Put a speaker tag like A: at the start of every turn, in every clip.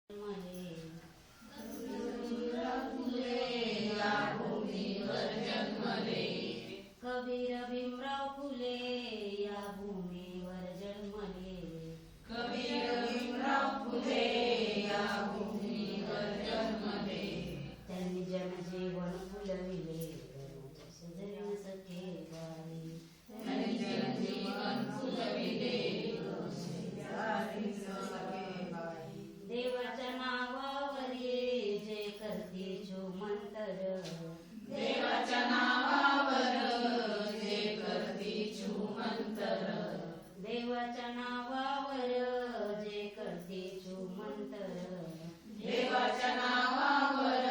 A: कबीर भीमराव फुले या भूमीवर जन्मले.
B: कबीर भीमराव फुले या भूमीवर जन्मले.
A: त्यांनी जनजीवन फुलविले शेजारी सखे बाई.
B: त्यांनी जनजीवन फुलविले शेजारी सखे बाई.
A: देवाच्या नावावरी जे करते छुमंतर.
B: देवाच्या नावावर जे करते छुमंतर.
A: देवाच्या नावावर जे करते छुमंतर.
B: देवाच्या नावावर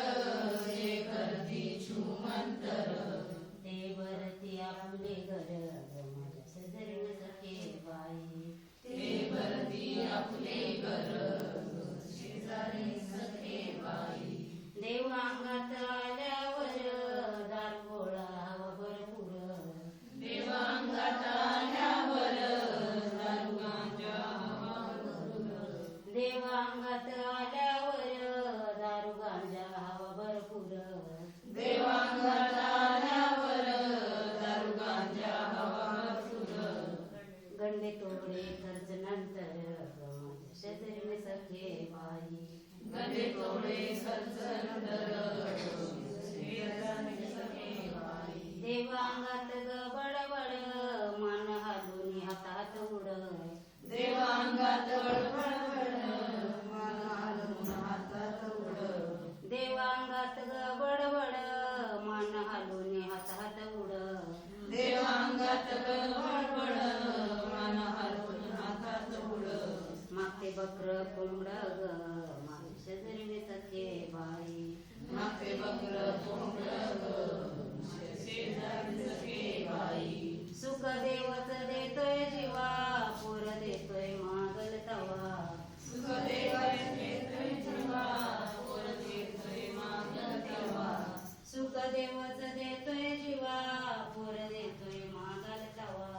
B: जे करते छुमंतर.
A: ते भरती आपले घर माझ्या शेजारी सखे बाई.
B: ते भरती आपले घर शेजारी सखे बाई.
A: देवांगात आल्यावर दारपोळा हवा भरपूर.
B: देवांगात आल्यावर दारुगांजा हवा भरपूर.
A: देवांगात आल्यावर दारू गांजा हवा भरपूर.
B: देवांगात आल्यावर दारुगांजा हवा भरपूर.
A: गंडे तोडे खर्च नंतर माझ्या शेजारी सखे बाई.
B: गंडे तोडे खर्च नंतर शेजारी सखे बाई.
A: देवांगात गबडबड मान हालून हातात उड.
B: देवांगात बडबड मान हालून हातात उड.
A: देवांगात गबडबड मान हालून हातात उड.
B: देवांगात बडबड मान हालून हातात उड.
A: मागते बकर कोंबड ग माझ्या शेजारी सखे बाई.
B: मागते बकर कोंबड शेजारी सखे बाई.
A: सुख देवच देतोय जीवा पोर देतोय मागल तवा.
B: सुख देवाय देतोय जीवा पोर देतोय मागल तेव्हा.
A: सुख देवच देतोय जीवा पोर देतोय मागल तवा.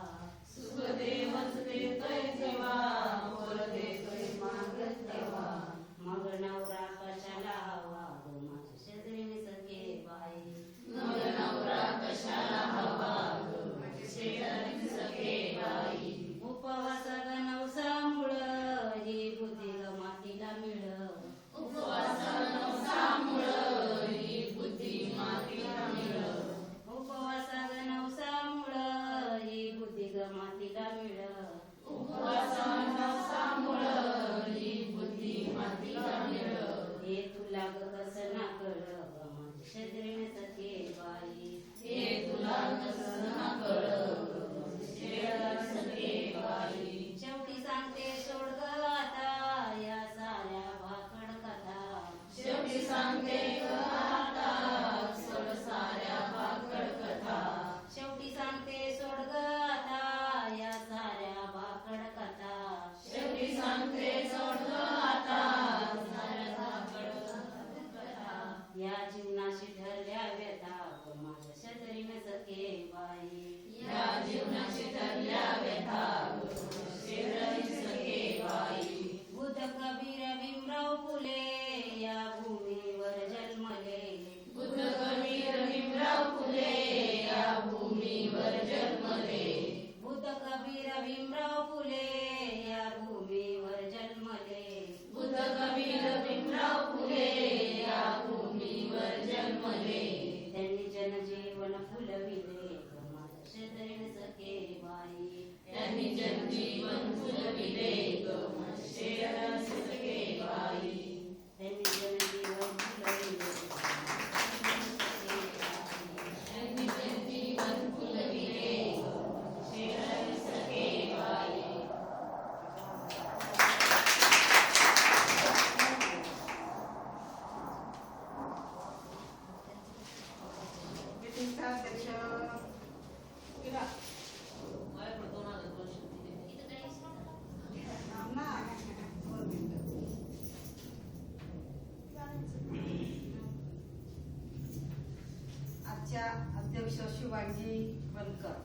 B: सुख देवच देतोय जीवा पोर देतोय मागल तेव्हा.
A: मग नवरा कशाला हवा ग माझ्या शेजारी सखे बाई.
B: मग नवरा कशाला हवा ग शेजारी सखे बाई.
A: उपवास नवसामुळं ही बुद्धी ग मातीला मिळ.
B: उपवासामुळं ही बुद्धी मातीला मिळ.
A: उपवास नवसामुळं ही बुद्धी ग मातीला मिळ.
B: उपवासामुळं ही बुद्धी मातीला मिळ.
A: हे तुला ग कसं ना कळ माझ्या शेजारी सखे बाई.
B: हे तुला कसं ना कळ शेजारी सखे बाई.
A: शेवटी सांगते सोड ग आता या साऱ्या भाकड कथा.
B: शेवटी सांगते ग आता सोड साऱ्या भाकड कथा.
A: शेवटी सांगते सोड ग आता या साऱ्या भाकड कथा.
B: शेवटी सांगते सोड ग आता साऱ्या भाकड कथा.
A: या जीवनाशी ठरल्या व्यथा माझ्या शेजारी सखे बाई.
B: या जीवनाची ठरल्या व्यथा शेजारी सखे बाई.
A: बुद्ध कबीर भीमराव फुले या भूमीवर जन्मले.
B: बुद्ध कबीर भीमराव फुले या भूमीवर जन्मले.
A: बुद्ध कबीर भीमराव फुले या भूमीवर जन्मले.
B: बुद्ध कबीर भीमराव फुले या भूमीवर जन्मले.
A: त्यांनी जनजीवन फुलविले माझ्या शेजारी सखे बाई.
B: त्यांनी जनजीवन फुलविले ग शेजारी सखे बाई.
A: त्यांनी जनजीवन फुलविले
B: त्यांनी जनजीवन फुलविले शेजारी सखे बाई.
C: आजच्या अध्यक्ष शिवाजी बनकर.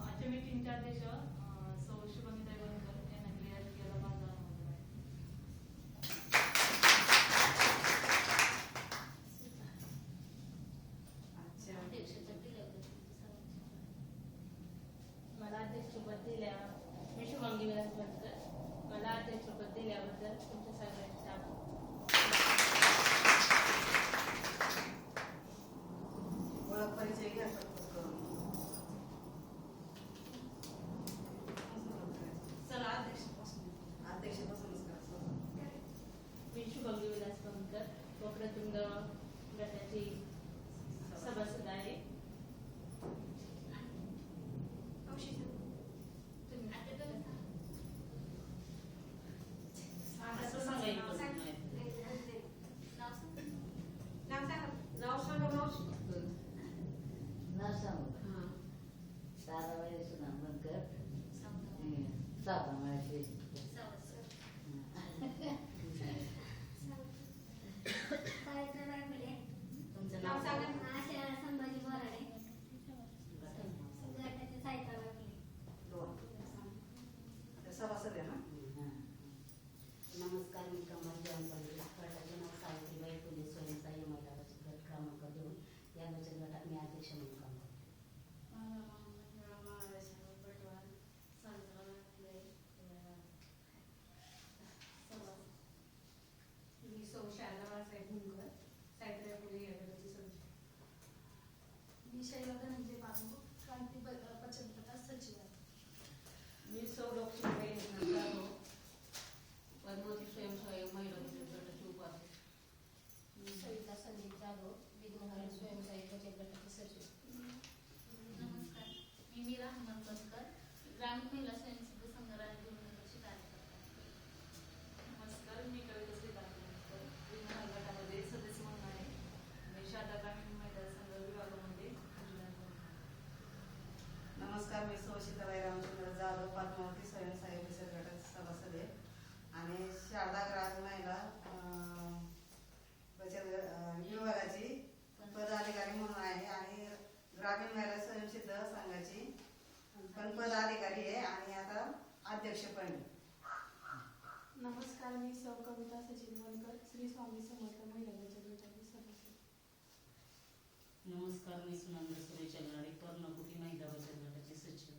C: आजच्या मीटिंग
B: अध्यक्ष सौ शुभंगी बनकर यांना क्लिअर केला माझा अनुभव आहे.
C: अच्छा.
D: मला अध्यक्षपद दिल्या मी शुभांगी विलास बनकर. मला अध्यक्षपद दिल्याबद्दल तुमच्या सगळ्यांचे आभार.
C: ओळख परिचय घ्या पटकन करून.
A: चला अध्यक्षपासून
C: अध्यक्षपासूनच करा.
D: मी शुभांगी विलास बनकर वक्रतुंड गटाची सभासद आहे.
A: असं सांगायचं
C: नाव सांगा मावशी.
E: नरसामुख ताराबाई सुनामकर साबामाळशी
A: तुमचं
C: नाव
A: नाव
C: सांगा.
F: संभाजी बोराडे
A: सांगा.
F: गटाचे साहित्य वाटले.
C: दोन. आता सभासद आहे ना.
A: नमस्कार, मी कमल जयंत गटाचे नाव सावित्रीबाई फुले स्वयंसहाय्य महिला बचत गट क्रमांक 2. या बचत गटात मी अध्यक्ष म्हणून काम करते.
G: मी सौ शारदा बाळासाहेब भुंगर सावित्रीबाई फुले या गटाची सदस्य.
F: मी शैला धनंजय बाबू क्रांती बचत गटात सचिव आहे.
D: मी सौ लक्ष्मीबाई जाधव पद्मावती स्वयंसहाय्यक महिला बचत गटाची उपाध्यक्ष.
F: मी सविता संदीप जाधव विघ्नहर स्वयंसहाय्यक बचत गटाचे सचिव.
H: नमस्कार, मी मीरा हनुमान बनकर ग्रामीण महिला स्वयंसेवक संघ राजगुरुनगरची कार्यकर्ता.
B: नमस्कार, मी कविता श्रीकांत बनकर विघ्नहर गटामध्ये सदस्य म्हणून आहे. मी शारदा ग्रामीण महिला संघ विभागामध्ये अभियान करत आहे.
C: नमस्कार, मी सौ सीताबाई रामचंद्र जाधव पद्मावती स्वयंसहाय्य बचत गटाचे सभासद आहे आणि शारदा ग्रामीण महिला बचत विभागाची पदाधिकारी म्हणून आहे आणि ग्रामीण महिला स्वयंसिद्ध संघाची पण पदाधिकारी आहे आणि आता अध्यक्ष पण आहे.
F: नमस्कार, मी सौ कविता सचिन बनकर श्री स्वामी समर्थ महिला बचत गटाचे सदस्य.
A: नमस्कार, मी सुनंदा सुरेश अग्राडे पर्णकुटी महिला बचत गटाचे सचिव.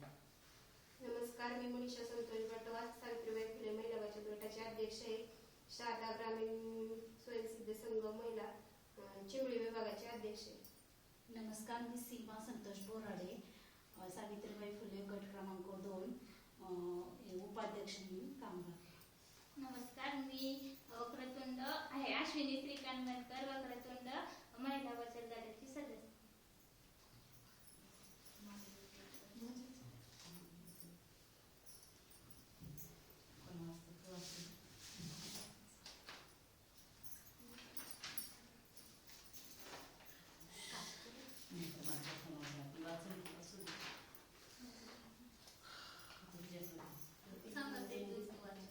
I: नमस्कार, मी मनीषा संतोष बटवास सावित्रीबाई फुले महिला बचत गटाचे अध्यक्ष आहे. शारदा ग्रामीण स्वयंसिद्ध संघ महिला चिवळी विभागाचे अध्यक्ष आहे.
A: नमस्कार, मी सीमा संतोष बोराडे सावित्रीबाई फुले गट क्रमांक 2 उपाध्यक्ष म्हणून काम करते.
H: नमस्कार, मी वक्रतुंड आहे अश्विनी श्रीकांत बनकर वक्रतुंड महिला बचत गटाची सदस्य.
A: कोण वाचतं? तू वाचतं? नाही तर माझ्या फोनवर तू वाचून वाचू दे. तुझ्याकडे.
H: सांगते तूच वाच.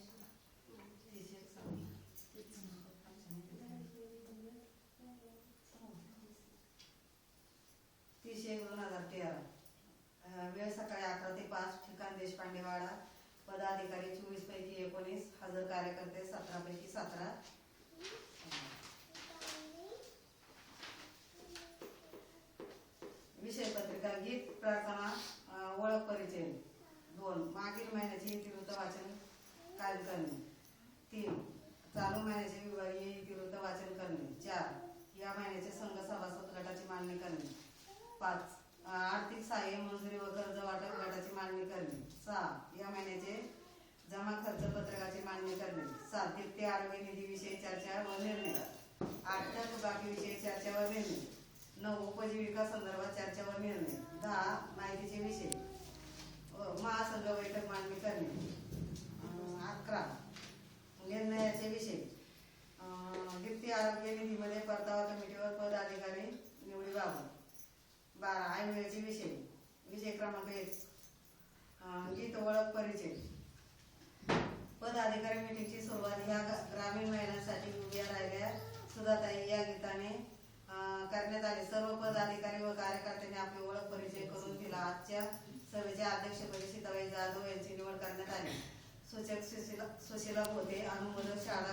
C: तीस 1/2013. वेळ सकाळी 11 ते 5. ठिकाण देशपांडेवाडा. पदाधिकारी 24 पैकी 19. हजर कार्यकर्ते 17 पैकी 17. विषय पत्रिका गीत प्रार्थना ओळख परिचय 2. मागील महिन्याचे इतिवृत्त वाचन कार्य करणे 3. चालू महिन्याचे विभागीय इतिवृत्त वाचन करणे 4. या महिन्याचे संघ सभासद गटाची मांडणी करणे 5. आर्थिक सहाय्य मंजुरी व कर्ज वाटप गटाची मांडणी करणे 6. या महिन्याचे जमा खर्च पत्रकाची मांडणी करणे 7. दीप्ती आरोग्य निधी विषयी चर्चा व निर्णय 8. थकबाकी विषयी चर्चा व निर्णय 9. उपजीविका संदर्भात चर्चा व निर्णय 10. माहितीचे विषय महासंघ बैठक मांडणी करणे 11. निर्णयाचे विषय दीप्ती आरोग्य निधीमध्ये परतावा कमिटीवर पदाधिकारी निवडीबाबत 12. ऐनवेळचे विषय विषय क्रमांक 1. गीत ओळख परिचय पदाधिकारी मीटिंगची सुरुवात ह्या ग्रामीण महिलांसाठी उभ्या राहिल्या सुधाताई या गीताने करण्यात आले. सर्व पदाधिकारी व कार्यकर्त्यांनी आपली ओळख परिचय करून दिला. आजच्या सभेच्या अध्यक्षपदी सीताबाई जाधव यांची निवड करण्यात आली. सूचक सुशीला बोधे अनुमोदक शाळा